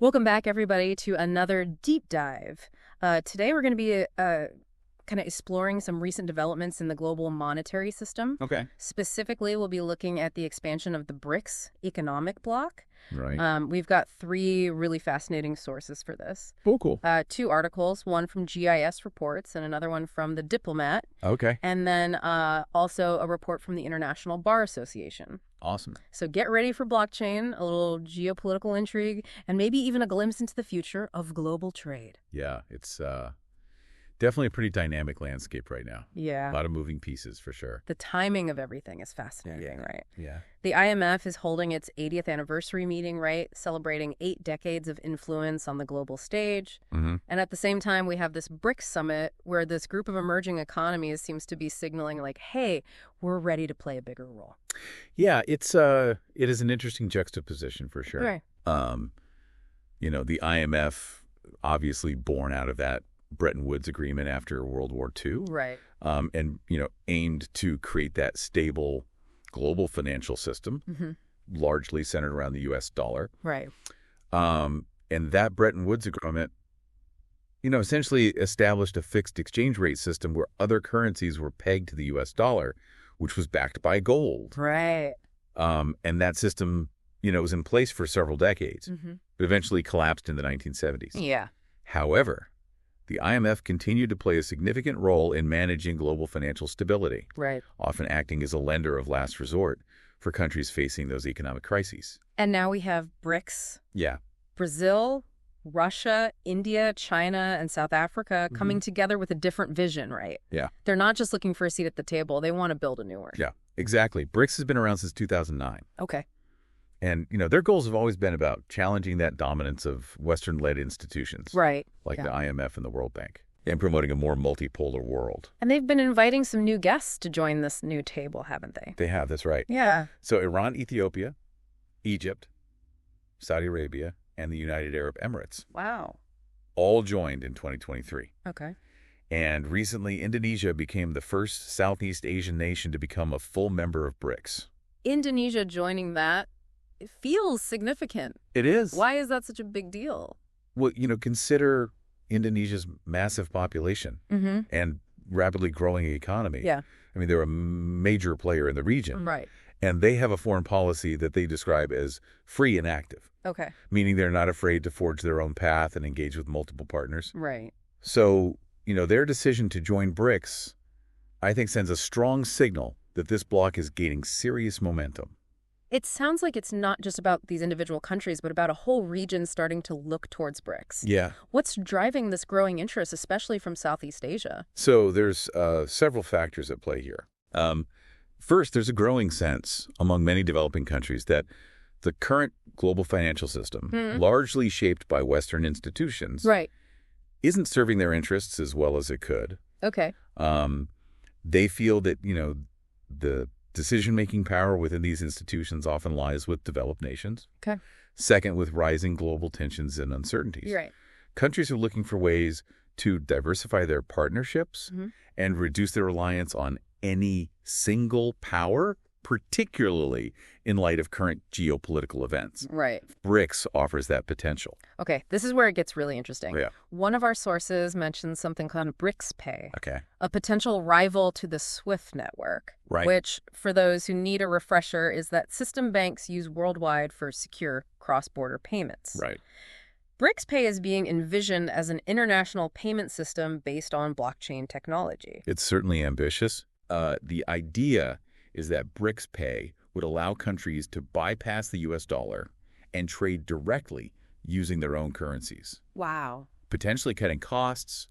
Welcome back, everybody, to another deep dive. Today we're going to be kind of exploring some recent developments in the global monetary system. Okay. Specifically, we'll be looking at the expansion of the BRICS economic bloc. Right. We've got three really fascinating sources for this. Oh, cool. Two articles, one from GIS Reports and another one from The Diplomat, Okay. and then also a report from the International Bar Association. Awesome. So get ready for blockchain, a little geopolitical intrigue, and maybe even a glimpse into the future of global trade. Yeah, it's definitely a pretty dynamic landscape right now. Yeah. A lot of moving pieces for sure. The timing of everything is fascinating, right? Yeah. The IMF is holding its 80th anniversary meeting, right? Celebrating 8 decades of influence on the global stage. Mm-hmm. And at the same time, we have this BRICS summit where this group of emerging economies seems to be signaling like, hey, we're ready to play a bigger role. Yeah, it is an interesting juxtaposition for sure. Right. The IMF obviously born out of that Bretton Woods agreement after World War II. Right. And aimed to create that stable global financial system, largely centered around the U.S. dollar. Right. And that Bretton Woods agreement, essentially established a fixed exchange rate system where other currencies were pegged to the U.S. dollar, which was backed by gold. Right. And that system, was in place for several decades, but eventually collapsed in the 1970s. Yeah. However, the IMF continued to play a significant role in managing global financial stability, Right. often acting as a lender of last resort for countries facing those economic crises. And now we have BRICS. Yeah. Brazil, Russia, India, China, and South Africa coming together with a different vision, right? Yeah. They're not just looking for a seat at the table. They want to build a new one. Yeah, exactly. BRICS has been around since 2009. Okay. And, their goals have always been about challenging that dominance of Western-led institutions, Right. like Yeah. the IMF and the World Bank, and promoting a more multipolar world. And they've been inviting some new guests to join this new table, haven't they? They have, that's right. Yeah. So Iran, Ethiopia, Egypt, Saudi Arabia, and the United Arab Emirates Wow. all joined in 2023. Okay. And recently, Indonesia became the first Southeast Asian nation to become a full member of BRICS. Indonesia joining that, it feels significant. It is. Why is that such a big deal? Well, consider Indonesia's massive population and rapidly growing economy. Yeah. I mean, they're a major player in the region. Right. And they have a foreign policy that they describe as free and active, Okay. meaning they're not afraid to forge their own path and engage with multiple partners. Right. So, their decision to join BRICS, I think, sends a strong signal that this bloc is gaining serious momentum. It sounds like it's not just about these individual countries, but about a whole region starting to look towards BRICS. Yeah. What's driving this growing interest, especially from Southeast Asia? So there's several factors at play here. First, there's a growing sense among many developing countries that the current global financial system, largely shaped by Western institutions, Right. isn't serving their interests as well as it could. Okay. They feel that, the decision-making power within these institutions often lies with developed nations. Okay. Second, with rising global tensions and uncertainties. You're right. Countries are looking for ways to diversify their partnerships and reduce their reliance on any single power, particularly in light of current geopolitical events. Right. BRICS offers that potential. Okay, this is where it gets really interesting. Yeah. One of our sources mentions something called BRICS Pay, Okay. a potential rival to the SWIFT network, Right. which, for those who need a refresher, is that system banks use worldwide for secure cross-border payments. Right. BRICS Pay is being envisioned as an international payment system based on blockchain technology. It's certainly ambitious. The idea is that BRICS Pay would allow countries to bypass the U.S. dollar and trade directly using their own currencies, Wow. potentially cutting costs,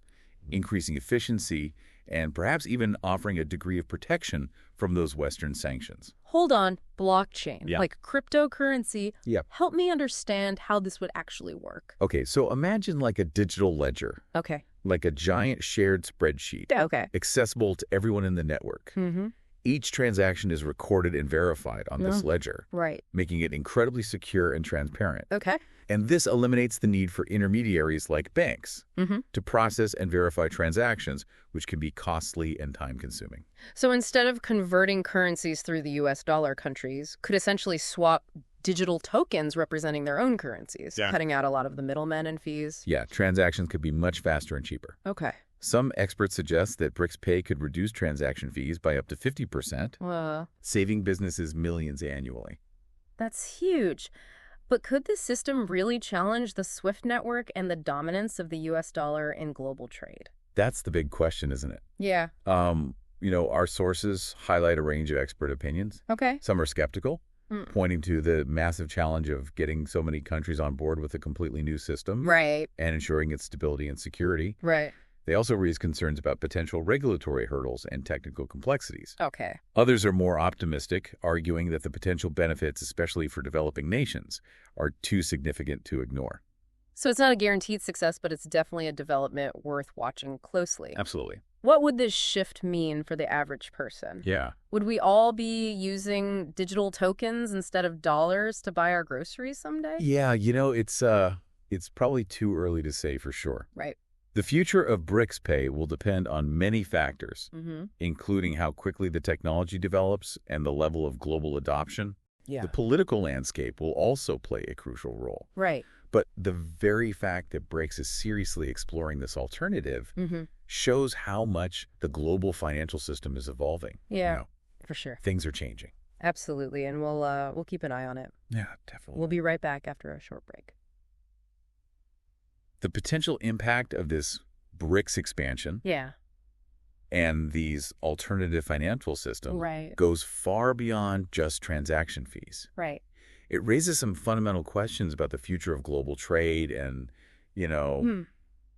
increasing efficiency, and perhaps even offering a degree of protection from those Western sanctions. Hold on, blockchain, Yeah. like cryptocurrency. Yep. Help me understand how this would actually work. Okay, so imagine like a digital ledger, Okay. like a giant shared spreadsheet, Okay. accessible to everyone in the network. Mm-hmm. Each transaction is recorded and verified on this ledger, Right. making it incredibly secure and transparent. Okay. And this eliminates the need for intermediaries like banks Mm-hmm. to process and verify transactions, which can be costly and time-consuming. So instead of converting currencies through the U.S. dollar, countries could essentially swap digital tokens representing their own currencies, cutting out a lot of the middlemen and fees. Yeah, transactions could be much faster and cheaper. Okay. Some experts suggest that BRICS Pay could reduce transaction fees by up to 50%, saving businesses millions annually. That's huge. But could this system really challenge the SWIFT network and the dominance of the U.S. dollar in global trade? That's the big question, isn't it? Yeah. Our sources highlight a range of expert opinions. Okay. Some are skeptical, pointing to the massive challenge of getting so many countries on board with a completely new system. Right. And ensuring its stability and security. Right. They also raise concerns about potential regulatory hurdles and technical complexities. Okay. Others are more optimistic, arguing that the potential benefits, especially for developing nations, are too significant to ignore. So it's not a guaranteed success, but it's definitely a development worth watching closely. Absolutely. What would this shift mean for the average person? Yeah. Would we all be using digital tokens instead of dollars to buy our groceries someday? Yeah, it's probably too early to say for sure. Right. The future of BRICS Pay will depend on many factors, Mm-hmm. including how quickly the technology develops and the level of global adoption. Yeah. The political landscape will also play a crucial role. Right. But the very fact that BRICS is seriously exploring this alternative shows how much the global financial system is evolving. Yeah, for sure. Things are changing. Absolutely, and we'll keep an eye on it. Yeah, definitely. We'll be right back after a short break. The potential impact of this BRICS expansion and these alternative financial systems goes far beyond just transaction fees. Right. It raises some fundamental questions about the future of global trade and,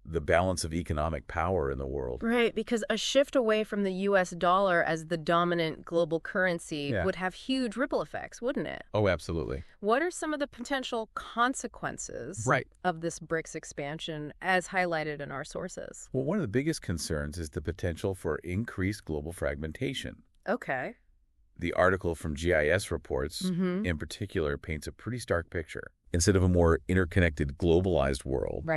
the balance of economic power in the world. Right, because a shift away from the U.S. dollar as the dominant global currency would have huge ripple effects, wouldn't it? Oh, absolutely. What are some of the potential consequences of this BRICS expansion as highlighted in our sources? Well, one of the biggest concerns is the potential for increased global fragmentation. Okay. The article from GIS Reports, in particular, paints a pretty stark picture. Instead of a more interconnected, globalized world,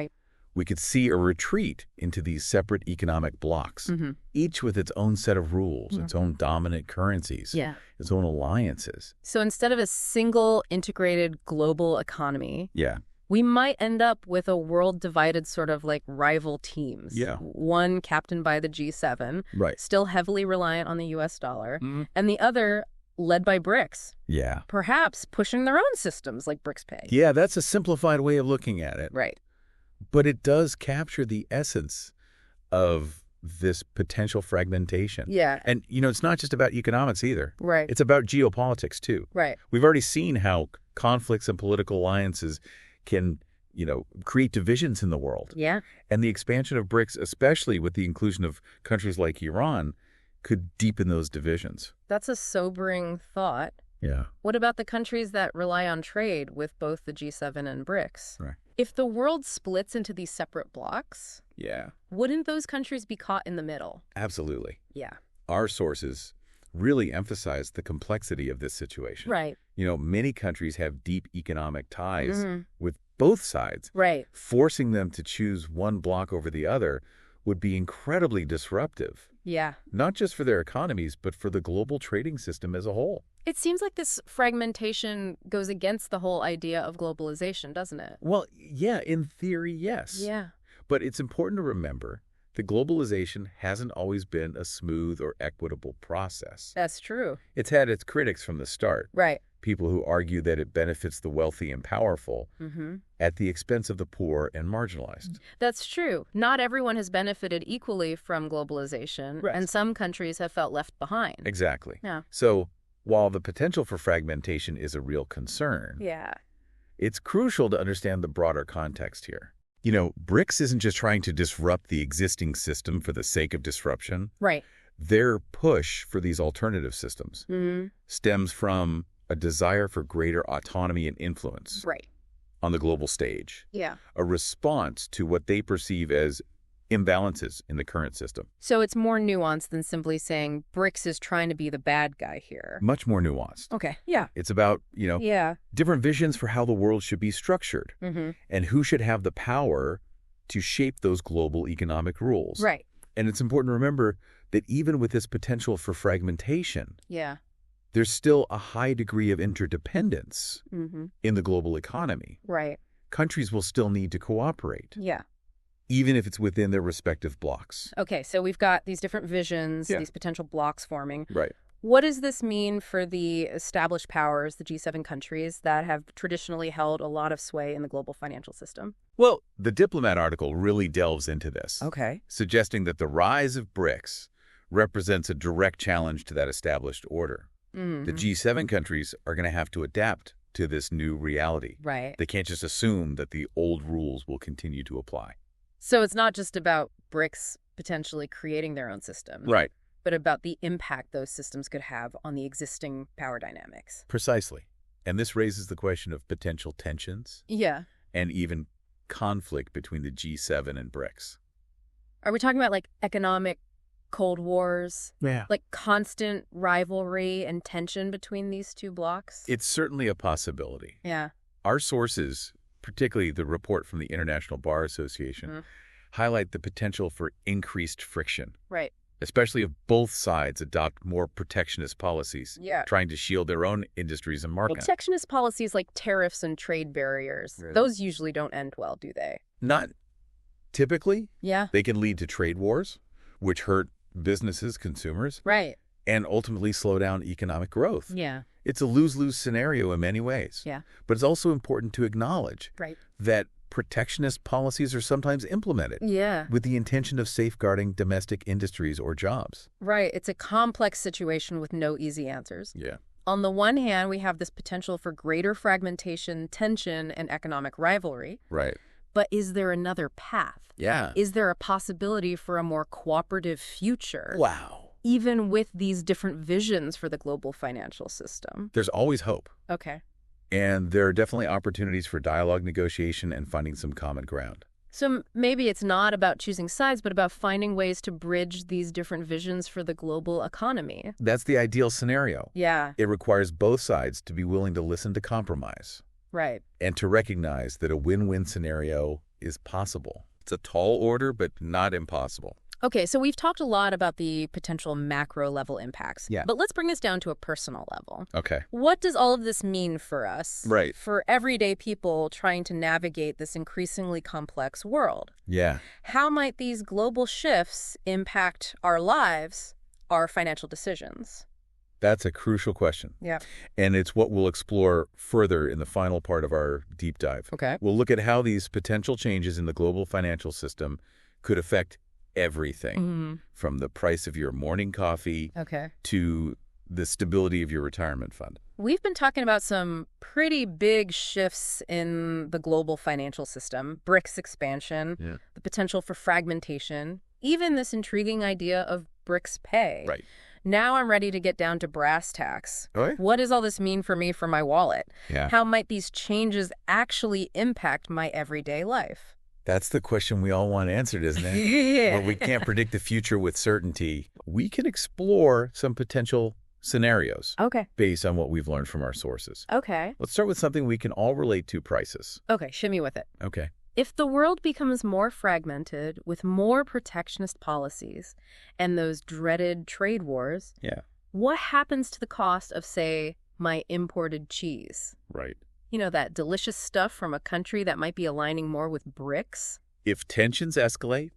we could see a retreat into these separate economic blocks, each with its own set of rules, its own dominant currencies, its own alliances. So instead of a single integrated global economy, Yeah. we might end up with a world divided sort of like rival teams. Yeah. One captained by the G7, Right. still heavily reliant on the U.S. dollar, and the other led by BRICS, Yeah. perhaps pushing their own systems like BRICS Pay. Yeah, that's a simplified way of looking at it. Right. But it does capture the essence of this potential fragmentation. Yeah. And, it's not just about economics either. Right. It's about geopolitics, too. Right. We've already seen how conflicts and political alliances can, create divisions in the world. Yeah. And the expansion of BRICS, especially with the inclusion of countries like Iran, could deepen those divisions. That's a sobering thought. Yeah. What about the countries that rely on trade with both the G7 and BRICS? Right. If the world splits into these separate blocks, Yeah. wouldn't those countries be caught in the middle? Absolutely. Yeah. Our sources really emphasize the complexity of this situation. Right. Many countries have deep economic ties with both sides. Right. Forcing them to choose one bloc over the other would be incredibly disruptive. Yeah. Not just for their economies, but for the global trading system as a whole. It seems like this fragmentation goes against the whole idea of globalization, doesn't it? Well, yeah, in theory, yes. Yeah. But it's important to remember that globalization hasn't always been a smooth or equitable process. That's true. It's had its critics from the start. Right. People who argue that it benefits the wealthy and powerful at the expense of the poor and marginalized. That's true. Not everyone has benefited equally from globalization, and some countries have felt left behind. Exactly. Yeah. So while the potential for fragmentation is a real concern, it's crucial to understand the broader context here. BRICS isn't just trying to disrupt the existing system for the sake of disruption. Right. Their push for these alternative systems stems from a desire for greater autonomy and influence on the global stage. Yeah. A response to what they perceive as imbalances in the current system. So it's more nuanced than simply saying BRICS is trying to be the bad guy here. Much more nuanced. Okay. Yeah. It's about, different visions for how the world should be structured and who should have the power to shape those global economic rules. Right. And it's important to remember that even with this potential for fragmentation, there's still a high degree of interdependence in the global economy. Right. Countries will still need to cooperate. Yeah. Even if it's within their respective blocks. Okay, so we've got these different visions, Yeah. these potential blocks forming. Right. What does this mean for the established powers, the G7 countries, that have traditionally held a lot of sway in the global financial system? Well, the Diplomat article really delves into this, Okay. suggesting that the rise of BRICS represents a direct challenge to that established order. The G7 countries are going to have to adapt to this new reality. Right. They can't just assume that the old rules will continue to apply. So it's not just about BRICS potentially creating their own system, Right. but about the impact those systems could have on the existing power dynamics. Precisely. And this raises the question of potential tensions Yeah. and even conflict between the G7 and BRICS. Are we talking about like economic Cold Wars, Yeah. like constant rivalry and tension between these two blocks? It's certainly a possibility. Yeah. Our sources, particularly the report from the International Bar Association, highlight the potential for increased friction, Right. especially if both sides adopt more protectionist policies, Yeah. trying to shield their own industries and markets. Protectionist policies like tariffs and trade barriers, Right. those usually don't end well, do they? Not typically. Yeah. They can lead to trade wars, which hurt businesses, consumers, Right. and ultimately slow down economic growth. Yeah. It's a lose-lose scenario in many ways. Yeah. But it's also important to acknowledge Right. that protectionist policies are sometimes implemented Yeah. with the intention of safeguarding domestic industries or jobs. Right. It's a complex situation with no easy answers. Yeah. On the one hand, we have this potential for greater fragmentation, tension, and economic rivalry. Right. But is there another path? Yeah. Is there a possibility for a more cooperative future? Wow. Even with these different visions for the global financial system? There's always hope. Okay. And there are definitely opportunities for dialogue, negotiation, and finding some common ground. So maybe it's not about choosing sides, but about finding ways to bridge these different visions for the global economy. That's the ideal scenario. Yeah. It requires both sides to be willing to listen to compromise Right. and to recognize that a win-win scenario is possible. It's a tall order, but not impossible. Okay, so we've talked a lot about the potential macro level impacts. Yeah. But let's bring this down to a personal level. Okay. What does all of this mean for us? Right. For everyday people trying to navigate this increasingly complex world? Yeah. How might these global shifts impact our lives, our financial decisions? That's a crucial question. Yeah. And it's what we'll explore further in the final part of our deep dive. Okay. We'll look at how these potential changes in the global financial system could affect everything, from the price of your morning coffee Okay. to the stability of your retirement fund. We've been talking about some pretty big shifts in the global financial system, BRICS expansion, the potential for fragmentation, even this intriguing idea of BRICS Pay. Right. Now I'm ready to get down to brass tacks. Okay. What does all this mean for me, for my wallet? Yeah. How might these changes actually impact my everyday life? That's the question we all want answered, isn't it? Yeah. Where we can't predict the future with certainty. We can explore some potential scenarios Okay. based on what we've learned from our sources. Okay. Let's start with something we can all relate to, prices. Okay, shimmy with it. Okay. If the world becomes more fragmented with more protectionist policies and those dreaded trade wars, Yeah. what happens to the cost of, say, my imported cheese? Right. You know, that delicious stuff from a country that might be aligning more with BRICS? If tensions escalate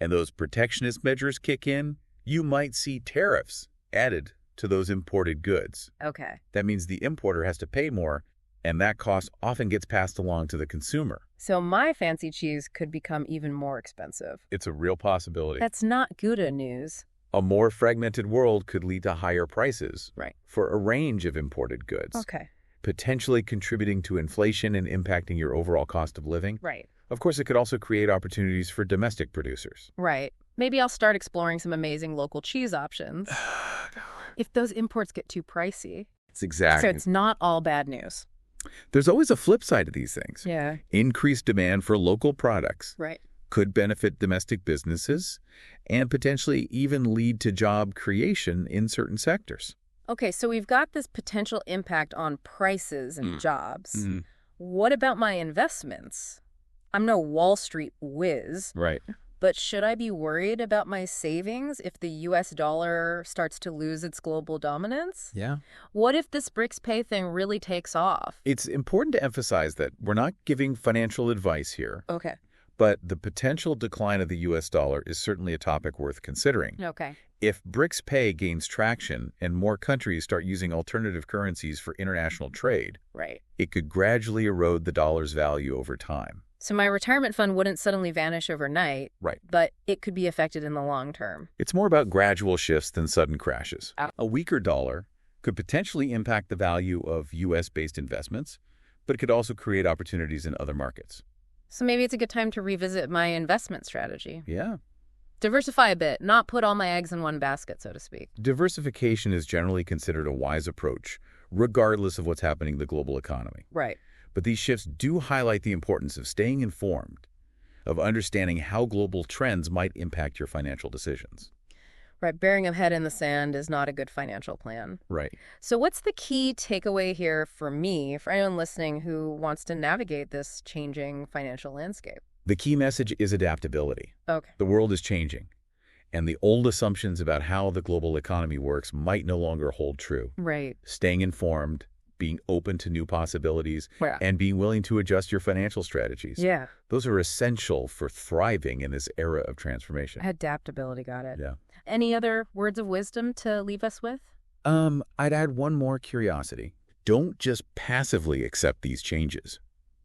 and those protectionist measures kick in, you might see tariffs added to those imported goods. Okay. That means the importer has to pay more, and that cost often gets passed along to the consumer. So my fancy cheese could become even more expensive. It's a real possibility. That's not good news. A more fragmented world could lead to higher prices Right. for a range of imported goods, Okay. potentially contributing to inflation and impacting your overall cost of living. Right. Of course, it could also create opportunities for domestic producers. Right. Maybe I'll start exploring some amazing local cheese options if those imports get too pricey. It's exactly. So it's not all bad news. There's always a flip side to these things. Yeah. Increased demand for local products Right. could benefit domestic businesses and potentially even lead to job creation in certain sectors. Okay, so we've got this potential impact on prices and jobs. What about my investments? I'm no Wall Street whiz. Right. But should I be worried about my savings if the US dollar starts to lose its global dominance? Yeah. What if this BRICS Pay thing really takes off? It's important to emphasize that we're not giving financial advice here, Okay. but the potential decline of the U.S. dollar is certainly a topic worth considering. Okay. If BRICS Pay gains traction and more countries start using alternative currencies for international trade, Right. it could gradually erode the dollar's value over time. So my retirement fund wouldn't suddenly vanish overnight, Right. but it could be affected in the long term. It's more about gradual shifts than sudden crashes. Oh. A weaker dollar could potentially impact the value of U.S.-based investments, but it could also create opportunities in other markets. So maybe it's a good time to revisit my investment strategy. Yeah. Diversify a bit, not put all my eggs in one basket, so to speak. Diversification is generally considered a wise approach, regardless of what's happening in the global economy. Right. But these shifts do highlight the importance of staying informed, of understanding how global trends might impact your financial decisions. Right, burying a head in the sand is not a good financial plan. Right. So what's the key takeaway here for me, for anyone listening who wants to navigate this changing financial landscape? The key message is adaptability. Okay. The world is changing, and the old assumptions about how the global economy works might no longer hold true. Right. Staying informed, being open to new possibilities, Yeah. and being willing to adjust your financial strategies. Yeah. Those are essential for thriving in this era of transformation. Adaptability, got it. Yeah. Any other words of wisdom to leave us with? I'd add one more curiosity. Don't just passively accept these changes.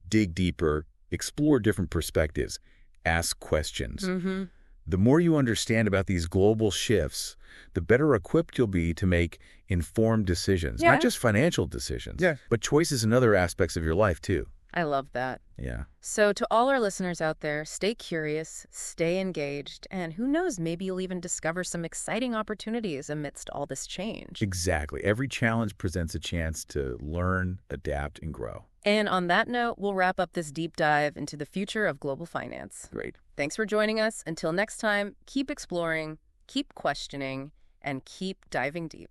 Dig deeper, explore different perspectives, ask questions. Mm-hmm. The more you understand about these global shifts, the better equipped you'll be to make informed decisions. Yeah. Not just financial decisions, Yeah. but choices in other aspects of your life, too. I love that. Yeah. So to all our listeners out there, stay curious, stay engaged, and who knows, maybe you'll even discover some exciting opportunities amidst all this change. Exactly. Every challenge presents a chance to learn, adapt, and grow. And on that note, we'll wrap up this deep dive into the future of global finance. Great. Thanks for joining us. Until next time, keep exploring, keep questioning, and keep diving deep.